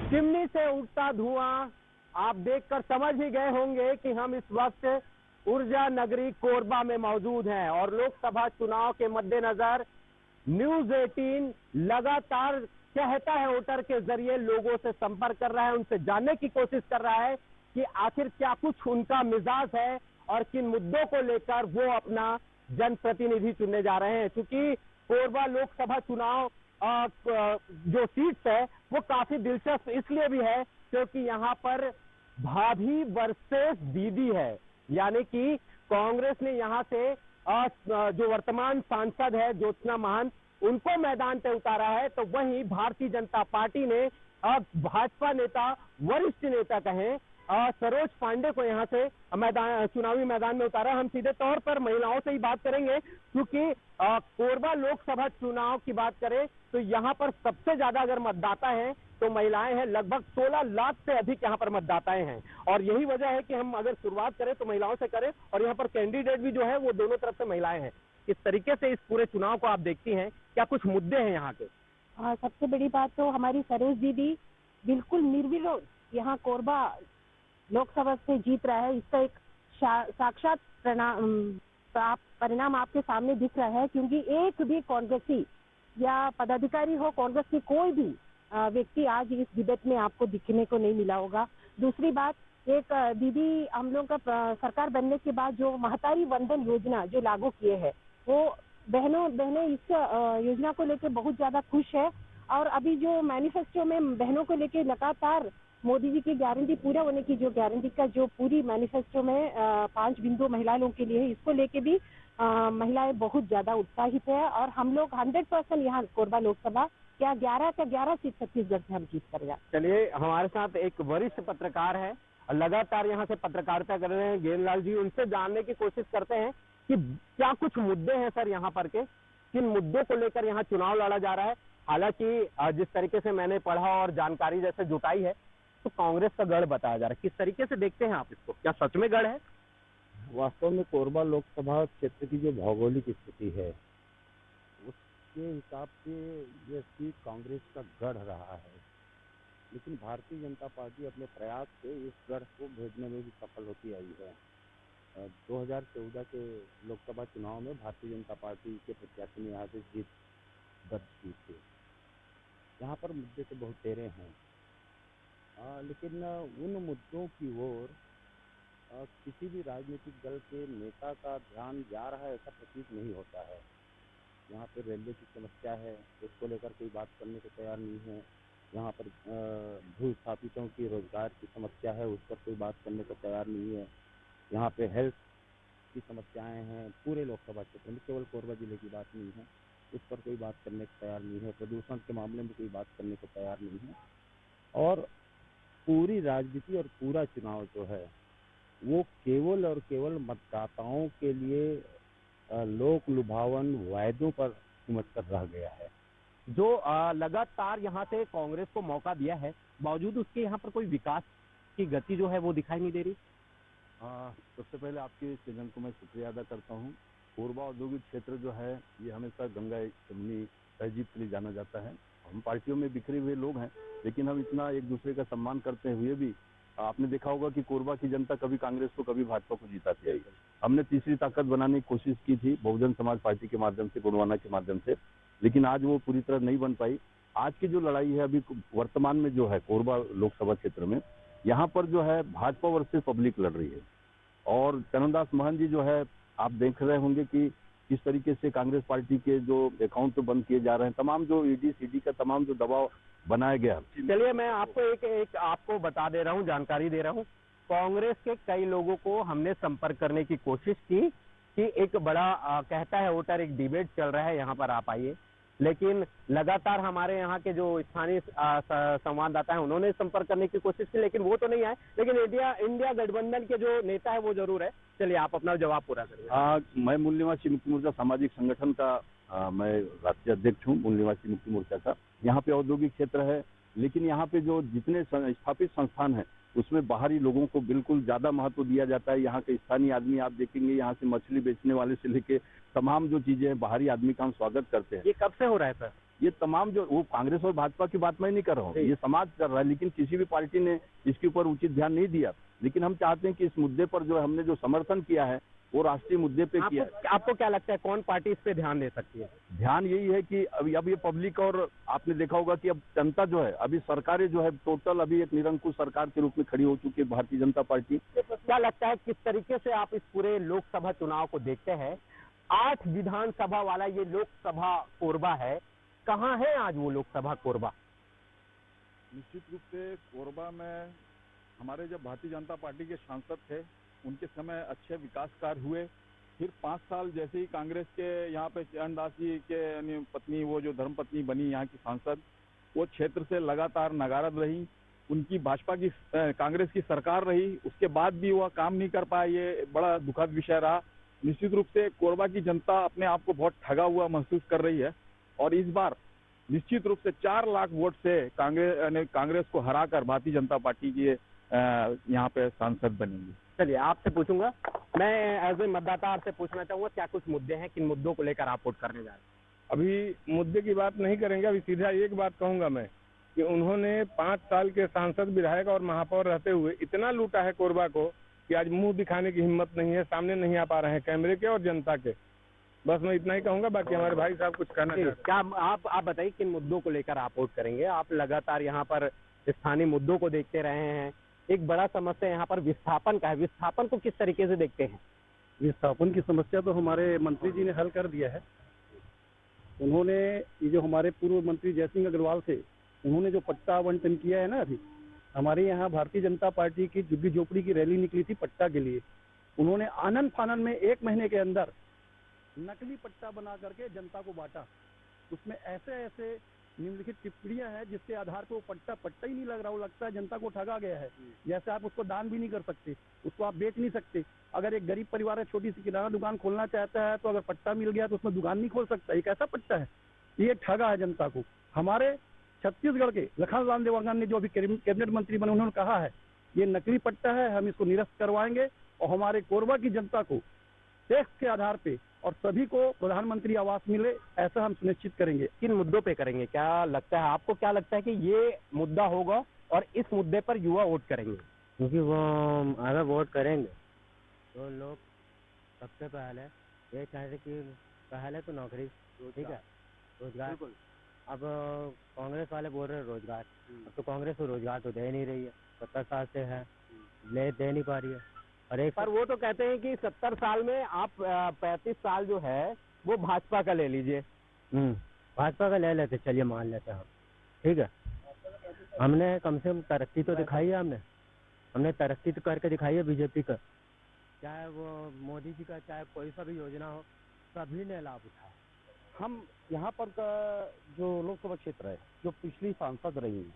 Chimney से उठता धुआं आप देखकर समझ ही गए होंगे कि हम इस वक्त ऊर्जा नगरी कोरबा में मौजूद हैं और लोकसभा चुनाव के मद्देनजर न्यूज 18 लगातार कहता है वोटर के जरिए लोगों से संपर्क कर रहा है, उनसे जानने की कोशिश कर रहा है कि आखिर क्या कुछ उनका मिजाज है और किन मुद्दों को लेकर वो अपना जनप्रतिनिधि चुनने जा रहे हैं। क्योंकि कोरबा लोकसभा चुनाव जो सीट्स है वो काफी दिलचस्प इसलिए भी है क्योंकि यहाँ पर भाभी वर्सेस दीदी है, यानी कि कांग्रेस ने यहाँ से जो वर्तमान सांसद है ज्योत्सना महंत उनको मैदान पे उतारा है, तो वहीं भारतीय जनता पार्टी ने भाजपा नेता वरिष्ठ नेता कहें सरोज पांडे को यहाँ से चुनावी मैदान में उतारा। हम सीधे तौर पर महिलाओं से ही बात करेंगे क्योंकि कोरबा लोकसभा चुनाव की बात करें तो यहाँ पर सबसे ज्यादा अगर मतदाता हैं तो महिलाएं हैं, लगभग 16 लाख से अधिक यहाँ पर मतदाताएं हैं और यही वजह है कि हम अगर शुरुआत करें तो महिलाओं से करें और यहाँ पर कैंडिडेट भी जो है वो दोनों तरफ से महिलाएं हैं। किस तरीके से इस पूरे चुनाव को आप देखती हैं, क्या कुछ मुद्दे हैं यहाँ के? सबसे बड़ी बात तो हमारी सरोज दीदी बिल्कुल निर्विरोध यहाँ कोरबा लोकसभा से जीत रहा है, इसका एक साक्षात परिणाम आपके सामने दिख रहा है क्योंकि एक भी कांग्रेसी या पदाधिकारी हो कांग्रेस की कोई भी व्यक्ति आज इस डिबेट में आपको दिखने को नहीं मिला होगा। दूसरी बात, एक दीदी हम लोग का सरकार बनने के बाद जो महतारी वंदन योजना जो लागू किए हैं वो बहनें इस योजना को लेकर बहुत ज्यादा खुश है और अभी जो मैनिफेस्टो में बहनों को लेकर लगातार मोदी जी की गारंटी पूरा होने की जो गारंटी का जो पूरी मैनिफेस्टो में 5 बिंदु महिलाओं के लिए है, इसको लेके भी महिलाएं बहुत ज्यादा उत्साहित है और हम लोग 100% यहाँ कोरबा लोकसभा क्या 11 का 11 सीट छत्तीसगढ़ से हम जीत कर जाए। चलिए, हमारे साथ एक वरिष्ठ पत्रकार है और लगातार यहाँ से पत्रकारिता कर रहे हैं गेंदलाल जी, उनसे जानने की कोशिश करते हैं कि क्या कुछ मुद्दे हैं सर यहाँ पर के, किन मुद्दों को लेकर यहाँ चुनाव लड़ा जा रहा है। हालांकि जिस तरीके से मैंने पढ़ा और जानकारी जैसे जुटाई है तो कांग्रेस का गढ़ बताया जा रहा है, किस तरीके से देखते हैं आप इसको, क्या सच में गढ़ है? वास्तव में कोरबा लोकसभा क्षेत्र की जो भौगोलिक स्थिति है उसके हिसाब से यह सीट कांग्रेस का गढ़ रहा है, लेकिन भारतीय जनता पार्टी अपने प्रयास से इस गढ़ को भेजने में भी सफल होती आई है। 2014 के लोकसभा चुनाव में भारतीय जनता पार्टी के प्रत्याशी ने यहाँ से जीत दर्ज की थी। यहाँ पर मुद्दे तो बहुत तेरे हैं, लेकिन उन मुद्दों की ओर किसी भी राजनीतिक दल के नेता का ध्यान जा रहा है ऐसा प्रतीत नहीं होता है। यहाँ पर रेलवे की समस्या है, उसको लेकर कोई बात करने को तैयार नहीं है। यहाँ पर भूस्थापितों की रोजगार की समस्या है, उस पर कोई बात करने को तैयार नहीं है। यहाँ पे हेल्थ की समस्याएं हैं, पूरे लोकसभा क्षेत्र में, केवल कोरबा जिले की बात नहीं है, उस पर कोई बात करने को तैयार नहीं है। प्रदूषण के मामले में कोई बात करने को तैयार नहीं है और पूरी राजनीति और पूरा चुनाव जो है वो केवल और केवल मतदाताओं के लिए लोक लुभावन वायदों पर सिमट कर रह गया है। जो लगातार यहाँ से कांग्रेस को मौका दिया है, बावजूद उसके यहाँ पर कोई विकास की गति जो है वो दिखाई नहीं दे रही। सबसे पहले आपके चैनल को मैं शुक्रिया अदा करता हूँ। कोरबा औद्योगिक क्षेत्र जो है ये हमेशा गंगा जमुनी तहजीब के लिए जाना जाता है। हम पार्टियों में बिखरे हुए लोग हैं, लेकिन हम इतना एक दूसरे का सम्मान करते हुए भी आपने देखा होगा कि कोरबा की जनता कभी कांग्रेस को कभी भाजपा को जिताती आई। हमने तीसरी ताकत बनाने की कोशिश की थी बहुजन समाज पार्टी के माध्यम से, गोंडवाना के माध्यम से, लेकिन आज वो पूरी तरह नहीं बन पाई। आज की जो लड़ाई है अभी वर्तमान में जो है कोरबा लोकसभा क्षेत्र में, यहाँ पर जो है भाजपा वर्सेस पब्लिक लड़ रही है और चरणदास महंत जी जो है आप देख रहे होंगे कि किस तरीके से कांग्रेस पार्टी के जो अकाउंट तो बंद किए जा रहे हैं, तमाम जो ईडी सीडी का तमाम जो दबाव बनाया गया। चलिए, मैं आपको एक आपको बता दे रहा हूँ, जानकारी दे रहा हूँ। कांग्रेस के कई लोगों को हमने संपर्क करने की कोशिश की कि एक बड़ा कहता है वोटर एक डिबेट चल रहा है, यहाँ पर आप आइए, लेकिन लगातार हमारे यहाँ के जो स्थानीय संवाददाता हैं उन्होंने संपर्क करने की कोशिश की लेकिन वो तो नहीं आए, लेकिन इंडिया गठबंधन के जो नेता है वो जरूर है। चलिए, आप अपना जवाब पूरा करिए। मैं मूल निवासी मुक्ति मोर्चा सामाजिक संगठन का मैं राष्ट्रीय अध्यक्ष हूँ मूल निवासी मुक्ति मोर्चा का। यहाँ पे औद्योगिक क्षेत्र है, लेकिन यहाँ पे जो जितने स्थापित संस्थान हैं उसमें बाहरी लोगों को बिल्कुल ज्यादा महत्व दिया जाता है। यहाँ के स्थानीय आदमी आप देखेंगे, यहाँ से मछली बेचने वाले से लेके तमाम जो चीजें हैं बाहरी आदमी का हम स्वागत करते हैं। ये कब से हो रहा है सर? ये तमाम जो वो कांग्रेस और भाजपा की बात मैं नहीं कर रहा हूँ, ये समाज कर रहा है, लेकिन किसी भी पार्टी ने इसके ऊपर उचित ध्यान नहीं दिया। लेकिन हम चाहते हैं कि इस मुद्दे पर जो हमने जो समर्थन किया है वो राष्ट्रीय मुद्दे पे किया है। आपको क्या लगता है कौन पार्टी इस पे ध्यान दे सकती है? ध्यान यही है कि अब ये पब्लिक, और आपने देखा होगा कि अब जनता जो है, अभी सरकारें जो है टोटल अभी एक निरंकुश सरकार के रूप में खड़ी हो चुकी है भारतीय जनता पार्टी। क्या लगता है किस तरीके से आप इस पूरे लोकसभा चुनाव को देखते हैं? 8 विधानसभा वाला ये लोकसभा कोरबा है, कहाँ है आज वो लोकसभा कोरबा? निश्चित रूप से कोरबा में हमारे जब भारतीय जनता पार्टी के सांसद थे उनके समय अच्छे विकास कार्य हुए। फिर 5 साल जैसे ही कांग्रेस के यहाँ पे चरणदास जी के पत्नी, वो जो धर्मपत्नी बनी यहाँ की सांसद, वो क्षेत्र से लगातार नगारद रही। उनकी भाजपा की कांग्रेस की सरकार रही, उसके बाद भी वह काम नहीं कर पाए, ये बड़ा दुखद विषय रहा। निश्चित रूप से कोरबा की जनता अपने आप को बहुत ठगा हुआ महसूस कर रही है और इस बार निश्चित रूप से 4 लाख वोट से कांग्रेस को हराकर भारतीय जनता पार्टी के यहाँ पे सांसद बनेंगे। चलिए आपसे पूछूंगा, मैं एज ए मतदाता आपसे पूछना चाहूंगा क्या कुछ मुद्दे हैं, किन मुद्दों को लेकर आप वोट करने जा रहे हैं? अभी मुद्दे की बात नहीं करेंगे, अभी सीधा एक बात कहूंगा मैं कि उन्होंने 5 साल के सांसद, विधायक और महापौर रहते हुए इतना लूटा है कोरबा को कि आज मुंह दिखाने की हिम्मत नहीं है, सामने नहीं आ पा रहे हैं कैमरे के और जनता के। बस मैं इतना ही कहूंगा, बाकी हमारे भाई साहब कुछ कहना चाहते हैं। क्या आप बताइए किन मुद्दों को लेकर आप वोट करेंगे? आप लगातार यहाँ पर स्थानीय मुद्दों को देखते रहे हैं। एक बड़ा समस्या यहाँ पर विस्थापन का है, विस्थापन को किस तरीके से देखते हैं? विस्थापन की समस्या तो हमारे मंत्री जी ने हल कर दिया है। उन्होंने ये जो हमारे पूर्व मंत्री जयसिंह अग्रवाल थे, उन्होंने जो पट्टा आवंटन किया है ना, अभी हमारे यहाँ भारतीय जनता पार्टी की झुग्गी झोपड़ी की रैली निकली थी पट्टा के लिए। उन्होंने आनंद फानन में 1 महीने के अंदर नकली पट्टा बना करके जनता को बांटा। उसमें ऐसे ऐसे निम्नलिखित टिप्पणियां हैं जिसके आधार पर वो पट्टा ही नहीं लग रहा, वो लगता है जनता को ठगा गया है। जैसे आप उसको दान भी नहीं कर सकते, उसको आप बेच नहीं सकते। अगर एक गरीब परिवार है, छोटी सी किराना दुकान खोलना चाहता है, तो अगर पट्टा मिल गया तो उसमें दुकान नहीं खोल सकता। एक ऐसा पट्टा है, ये ठगा है जनता को। हमारे छत्तीसगढ़ के लखनलाल देवांगन ने जो अभी कैबिनेट मंत्री बने, उन्होंने कहा है ये नकली पट्टा है, हम इसको निरस्त करवाएंगे और हमारे कोरबा की जनता को टैक्स के आधार पे और सभी को प्रधानमंत्री आवास मिले, ऐसा हम सुनिश्चित करेंगे। किन मुद्दों पे करेंगे? क्या लगता है आपको, क्या लगता है कि ये मुद्दा होगा और इस मुद्दे पर युवा वोट करेंगे? क्योंकि वो अगर वोट करेंगे तो लोग सबसे पहले ये चाहते कि पहले तो नौकरी, ठीक है, रोजगार। अब कांग्रेस वाले बोल रहे हैं रोजगार, अब तो कांग्रेस को रोजगार तो दे नहीं रही है, 70 साल से है, दे नहीं पा रही है। और एक पर वो तो कहते हैं कि 70 साल में आप 35 साल जो है वो भाजपा का ले लीजिए। भाजपा का ले लेते, चलिए मान लेते हैं हम, ठीक है। हमने कम से कम तरक्की तो दिखाई है, हमने तरक्की तो करके दिखाई है बीजेपी का। चाहे वो मोदी जी का, चाहे कोई सा भी योजना हो, सभी ने लाभ उठाया। हम यहाँ पर का जो लोकसभा क्षेत्र है, जो पिछली सांसद रही है,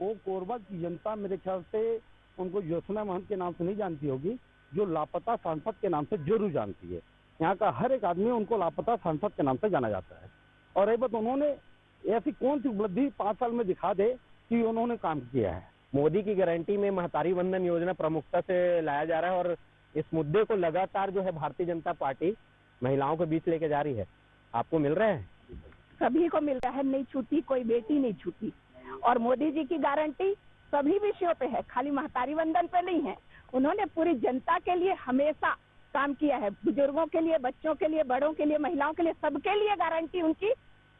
वो कोरबा की जनता मेरे ख्याल से उनको ज्योत्सना महंत के नाम से नहीं जानती होगी, जो लापता सांसद के नाम से जरूर जानती है। यहाँ का हर एक आदमी उनको लापता सांसद के नाम से जाना जाता है। और एक बात, उन्होंने ऐसी कौन सी उपलब्धि 5 साल में दिखा दे कि उन्होंने काम किया है। मोदी की गारंटी में महतारी वंदन योजना प्रमुखता से लाया जा रहा है और इस मुद्दे को लगातार जो है भारतीय जनता पार्टी महिलाओं के बीच लेके जा रही है। आपको मिल रहा है? सभी को मिल रहा है, नहीं छूटी, कोई बेटी नहीं छूटी। और मोदी जी की गारंटी सभी विषयों पे है, खाली महतारी वंदन पे नहीं है। उन्होंने पूरी जनता के लिए हमेशा काम किया है, बुजुर्गों के लिए, बच्चों के लिए, बड़ों के लिए, महिलाओं के लिए, सबके लिए गारंटी उनकी,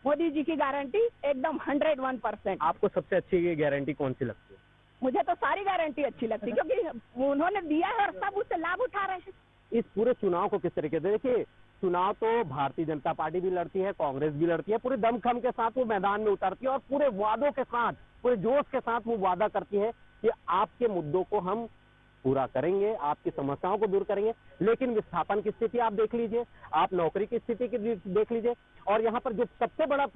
मोदी जी की गारंटी एकदम 101%। आपको सबसे अच्छी गारंटी कौन सी लगती है? मुझे तो सारी गारंटी अच्छी लगती है, क्योंकि उन्होंने दिया है और सब उससे लाभ उठा रहे हैं। इस पूरे चुनाव को किस तरीके से देखिए? चुनाव तो भारतीय जनता पार्टी भी लड़ती है, कांग्रेस भी लड़ती है, पूरे दमखम के साथ वो मैदान में उतरती है और पूरे वादों के साथ, पूरे जोश के साथ वो वादा करती है कि आपके मुद्दों को हम पूरा करेंगे, आपकी समस्याओं को दूर करेंगे। लेकिन विस्थापन की स्थिति आप देख लीजिए, आप नौकरी की स्थिति की देख लीजिए, और यहाँ पर जो सबसे बड़ा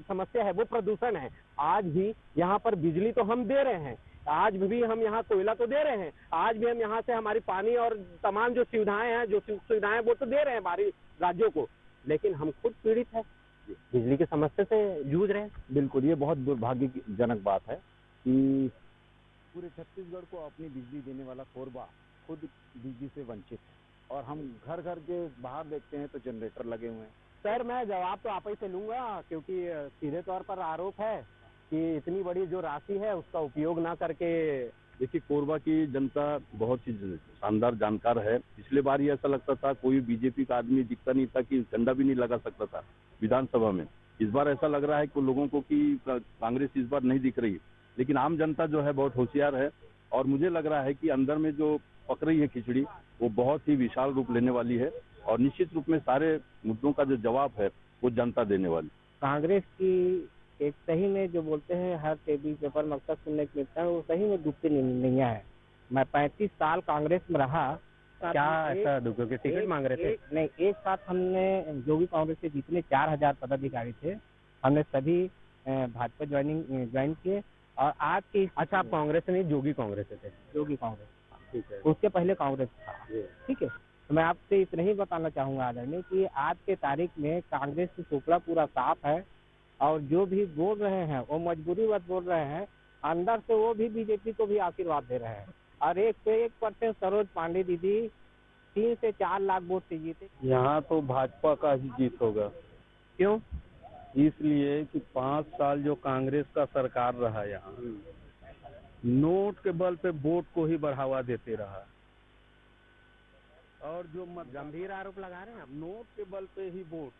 समस्या है वो प्रदूषण है। आज भी यहाँ पर बिजली तो हम दे रहे हैं, आज भी हम यहाँ कोयला तो दे रहे हैं, आज भी हम यहाँ से हमारी पानी और तमाम जो सुविधाएं हैं, वो तो दे रहे हैं हमारी राज्यों को, लेकिन हम खुद पीड़ित हैं, बिजली की समस्या से जूझ रहे हैं। बिल्कुल, ये बहुत दुर्भाग्यजनक बात है कि पूरे छत्तीसगढ़ को अपनी बिजली देने वाला कोरबा खुद बिजली से वंचित है। और हम घर घर के बाहर देखते हैं तो जनरेटर लगे हुए हैं, सर मैं जवाब तो आप ही से लूंगा, क्योंकि सीधे तौर पर आरोप है कि इतनी बड़ी जो राशि है उसका उपयोग ना करके। देखिए, कोरबा की जनता बहुत ही शानदार जानकार है। पिछले बार ही ऐसा लगता था कोई बीजेपी का आदमी दिखता नहीं था कि झंडा भी नहीं लगा सकता था विधानसभा में। इस बार ऐसा लग रहा है कि लोगों को कि कांग्रेस इस बार नहीं दिख रही, लेकिन आम जनता जो है बहुत होशियार है और मुझे लग रहा है कि अंदर में जो पक रही है खिचड़ी वो बहुत ही विशाल रूप लेने वाली है और निश्चित रूप में सारे मुद्दों का जो जवाब है वो जनता देने वाली। कांग्रेस की एक सही में जो बोलते हैं हर टीवी पेपर में अक्सर सुनने को मिलता है, वो सही में डूबती नैया है। मैं 35 साल कांग्रेस में रहा। क्या ऐसा दुखों के टिकट मांग रहे थे? नहीं, एक साथ हमने जो भी कांग्रेस के जितने 4000 पदाधिकारी थे, हमने सभी भाजपा ज्वाइन किए। और आज की अच्छा, आप कांग्रेस नहीं जोगी कांग्रेस से थे? जोगी कांग्रेस, ठीक है। उसके पहले कांग्रेस था, ठीक है। तो मैं आपसे इतना ही बताना चाहूंगा आदरणीय कि आज के तारीख में कांग्रेस की सुपड़ा पूरा साफ है और जो भी बोल रहे हैं वो मजबूरी मत बोल रहे हैं, अंदर से वो भी बीजेपी को भी आशीर्वाद दे रहे हैं। और 1 से 1% सरोज पांडे दीदी 3 से 4 लाख वोट से जीते। यहाँ तो भाजपा का ही जीत होगा। क्यों? इसलिए कि 5 साल जो कांग्रेस का सरकार रहा यहाँ, नोट के बल पे वोट को ही बढ़ावा देते रहा और जो गंभीर आरोप लगा रहे हैं आप। नोट के बल पे ही वोट,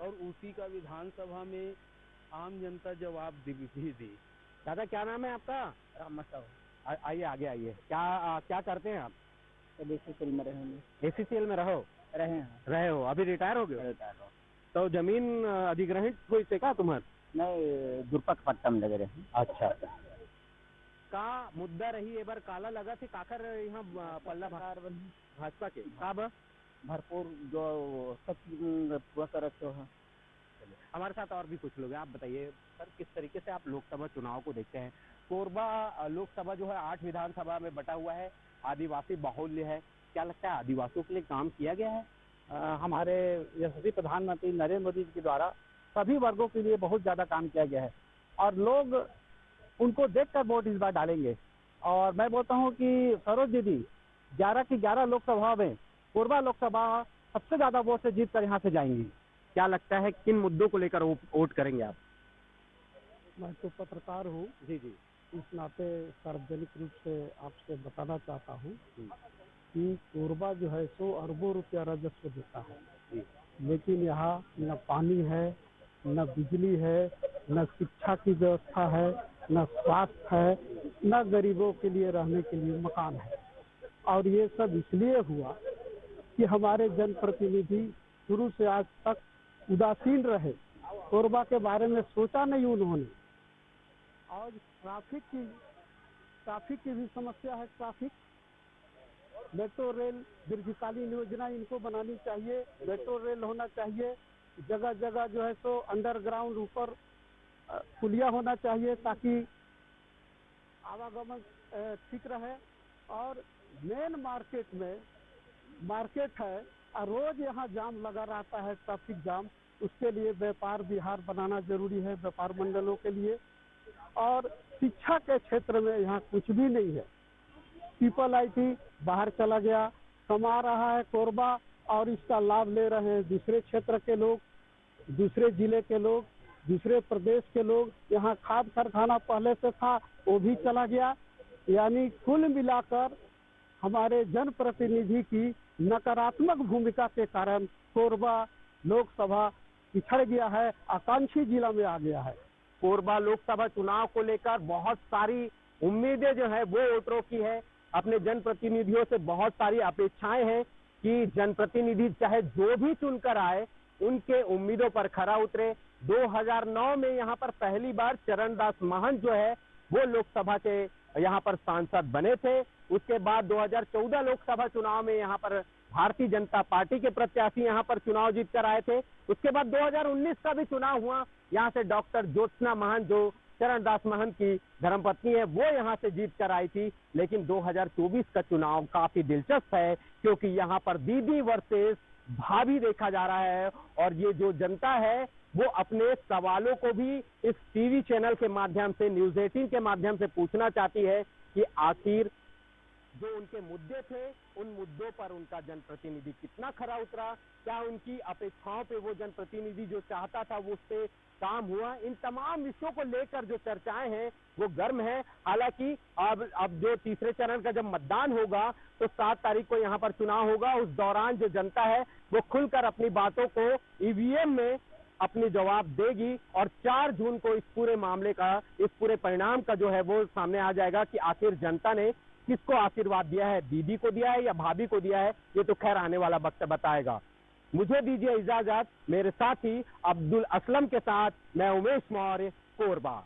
और उसी का विधानसभा में आम जनता जवाब भी दी। दादा क्या नाम है आपका? राम मसाओ। आइए आगे आइए। क्या करते हैं आप? एसीसीएल में रहे। एसीसीएल में रहे हो? अभी रिटायर हो गए? तो जमीन अधिग्रहण कोई से का तुम्हार? नहीं, दुर्पक पट्टा में लगे रहे। अच्छा, का मुद्दा रही एक बार काला लगा थे काकर यहाँ पल्ला भाजपा के का भरपूर जो सब पूरा करते हो। हमारे साथ और भी कुछ लोग हैं। आप बताइए सर, किस तरीके से आप लोकसभा चुनाव को देखते हैं? कोरबा लोकसभा जो है 8 विधानसभा में बटा हुआ है, आदिवासी बाहुल्य है। क्या लगता है आदिवासियों के लिए काम किया गया है? हमारे यशस्वी प्रधानमंत्री नरेंद्र मोदी जी के द्वारा सभी वर्गों के लिए बहुत ज्यादा काम किया गया है और लोग उनको देखकर वोट इस बार डालेंगे। और मैं बोलता हूं कि सरोज दीदी 11 की 11 लोकसभा में कोरबा लोकसभा सबसे ज्यादा वोट से जीत कर यहाँ से जाएंगी। क्या लगता है किन मुद्दों को लेकर वोट करेंगे आप? मैं तो पत्रकार हूँ जी, इस नाते सार्वजनिक रूप से आपसे बताना चाहता हूँ कि कोरबा जो है 100 अरबों रुपया राजस्व देता है, लेकिन यहाँ न पानी है, न बिजली है, न शिक्षा की व्यवस्था है, न स्वास्थ्य है, न गरीबों के लिए रहने के लिए मकान है। और ये सब इसलिए हुआ कि हमारे जनप्रतिनिधि शुरू से आज तक उदासीन रहे, कोरबा के बारे में सोचा नहीं उन्होंने। और ट्रैफिक की भी समस्या है। ट्रैफिक, मेट्रो रेल दीर्घकालीन योजना इनको बनानी चाहिए, मेट्रो रेल होना चाहिए, जगह जगह जो है सो अंडरग्राउंड ऊपर पुलिया होना चाहिए ताकि आवागमन ठीक रहे। और मेन मार्केट है और रोज यहाँ जाम लगा रहता है, ट्रैफिक जाम। उसके लिए व्यापार विहार बनाना जरूरी है व्यापार मंडलों के लिए। और शिक्षा के क्षेत्र में यहाँ कुछ भी नहीं है। पीपल आईटी बाहर चला गया, कमा रहा है कोरबा और इसका लाभ ले रहे हैं दूसरे क्षेत्र के लोग, दूसरे जिले के लोग, दूसरे प्रदेश के लोग। यहाँ खाद कारखाना पहले से था, वो भी चला गया। यानी कुल मिलाकर हमारे जनप्रतिनिधि की नकारात्मक भूमिका के कारण कोरबा लोकसभा पिछड़ गया है, आकांक्षी जिला में आ गया है। कोरबा लोकसभा चुनाव को लेकर बहुत सारी उम्मीदें जो है वो वोटरों की है। अपने जनप्रतिनिधियों से बहुत सारी अपेक्षाएं हैं कि जनप्रतिनिधि चाहे जो भी चुनकर आए उनके उम्मीदों पर खरा उतरे। 2009 में यहाँ पर पहली बार चरणदास महंत जो है वो लोकसभा के यहाँ पर सांसद बने थे। उसके बाद 2014 लोकसभा चुनाव में यहाँ पर भारतीय जनता पार्टी के प्रत्याशी यहाँ पर चुनाव जीत कर आए थे। उसके बाद 2019 का भी चुनाव हुआ, यहाँ से डॉक्टर ज्योत्सना महंत जो चरणदास महंत की धर्मपत्नी है वो यहाँ से जीत कर आई थी। लेकिन 2024 का चुनाव काफी दिलचस्प है क्योंकि यहाँ पर दीदी वर्सेस भाभी देखा जा रहा है और ये जो जनता है वो अपने सवालों को भी इस टीवी चैनल के माध्यम से, न्यूज़ 18 के माध्यम से पूछना चाहती है कि आखिर जो उनके मुद्दे थे, उन मुद्दों पर उनका जनप्रतिनिधि कितना खरा उतरा, क्या उनकी अपेक्षाओं पे वो जनप्रतिनिधि जो चाहता था वो उससे काम हुआ, इन तमाम विषयों को लेकर जो चर्चाएं हैं वो गर्म है। हालांकि अब जो तीसरे चरण का जब मतदान होगा तो 7 तारीख को यहाँ पर चुनाव होगा, उस दौरान जो जनता है वो खुलकर अपनी बातों को ईवीएम में अपनी जवाब देगी और 4 जून को इस पूरे मामले का, इस पूरे परिणाम का जो है वो सामने आ जाएगा कि आखिर जनता ने किसको आशीर्वाद दिया है, दीदी को दिया है या भाभी को दिया है, ये तो खैर आने वाला वक्त बताएगा। मुझे दीजिए इजाजत, मेरे साथी अब्दुल असलम के साथ मैं उमेश मौर्य, कोरबा।